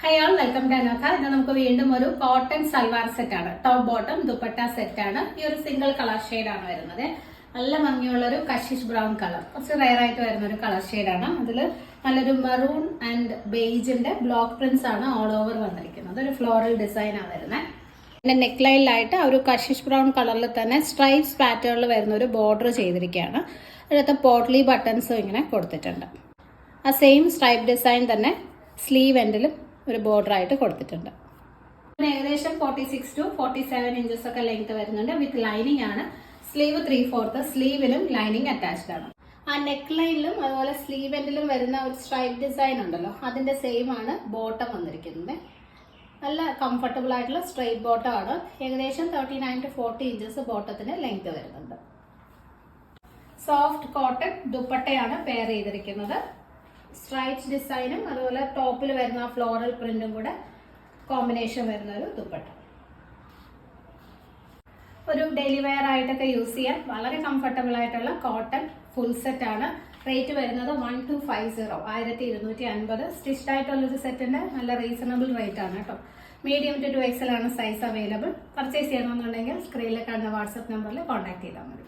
Hi all, welcome to Anokha. ഇത് നമുക്ക് വീണ്ടും ഒരു കോട്ടൺ സൽവാർ സെറ്റ് ആണ്. ടോപ്പ് ബോട്ടം ദുപ്പട്ട സെറ്റ് ആണ്. ഈ ഒരു സിംഗിൾ കളർ ഷെയ്ഡ് ആണ് വരുന്നത്. നല്ല ഭംഗിയുള്ള ഒരു കഷിഷ് ബ്രൗൺ കളർ, കുറച്ച് റെയർ ആയിട്ട് വരുന്ന ഒരു കളർ ഷെയ്ഡ് ആണ്. അതിൽ നല്ലൊരു മെറൂൺ ആൻഡ് ബേജിന്റെ ബ്ലോക്ക് പ്രിന്റ്സ് ആണ് ഓൾ ഓവർ വന്നിരിക്കുന്നത്. ഒരു ഫ്ലോറൽ ഡിസൈൻ ആണ് വരുന്നത്. പിന്നെ നെക്ക് ലൈനിലായിട്ട് ഒരു കഷിഷ് ബ്രൗൺ കളറിൽ തന്നെ സ്ട്രൈപ്സ് പാറ്റേണിൽ വരുന്ന ഒരു ബോർഡർ ചെയ്തിരിക്കുകയാണ്. അതിനകത്ത് പോട്ട്ലി ബട്ടൺസും ഇങ്ങനെ കൊടുത്തിട്ടുണ്ട്. ആ സെയിം സ്ട്രൈപ്പ് ഡിസൈൻ തന്നെ സ്ലീവ് എൻഡിലും ഒരു ബോർഡർ ആയിട്ട് കൊടുത്തിട്ടുണ്ട്. ഏകദേശം 46 to 47 ഇഞ്ചസ് ഒക്കെ ലെങ്ത് വരുന്നുണ്ട്. വിത്ത് ലൈനിങ് ആണ്. സ്ലീവ് 3/4, സ്ലീവിലും ലൈനിങ് അറ്റാച്ച്ഡ് ആണ്. ആ നെക്ക് ലൈനിലും അതുപോലെ സ്ലീവ് എൻഡിലും വരുന്ന ഒരു സ്ട്രൈപ്പ് ഡിസൈൻ ഉണ്ടല്ലോ, അതിന്റെ സെയിം ആണ് ബോട്ടം വന്നിരിക്കുന്നത്. നല്ല കംഫർട്ടബിൾ ആയിട്ടുള്ള സ്ട്രൈറ്റ് ബോട്ടം ആണ്. ഏകദേശം 39 to 40 ഇഞ്ചസ് ബോട്ടത്തിന് ലെങ്ത് വരുന്നുണ്ട്. സോഫ്റ്റ് കോട്ടൺ ദുപ്പട്ടയാണ് പെയർ ചെയ്തിരിക്കുന്നത്. സ്ട്രൈപ്സ് ഡിസൈനും അതുപോലെ ടോപ്പിൽ വരുന്ന ഫ്ലോറൽ പ്രിന്റും കൂടെ കോമ്പിനേഷൻ വരുന്ന ഒരു ദുപ്പട്ട. ഒരു ഡെയിലി വെയർ ആയിട്ടൊക്കെ യൂസ് ചെയ്യാൻ വളരെ കംഫർട്ടബിൾ ആയിട്ടുള്ള കോട്ടൺ ഫുൾ സെറ്റ് ആണ്. റേറ്റ് വരുന്നത് 1250, 1250. സ്റ്റിച്ച്ഡ് ആയിട്ടുള്ളൊരു സെറ്റിന്റെ നല്ല റീസണബിൾ റേറ്റ് ആണ് കേട്ടോ. മീഡിയം ടു 2XL ആണ് സൈസ് അവൈലബിൾ. പർച്ചേസ് ചെയ്യണമെന്നുണ്ടെങ്കിൽ സ്ക്രീനിൽ കാണുന്ന വാട്സ്ആപ്പ് നമ്പറിൽ കോൺടാക്ട് ചെയ്താൽ മതി.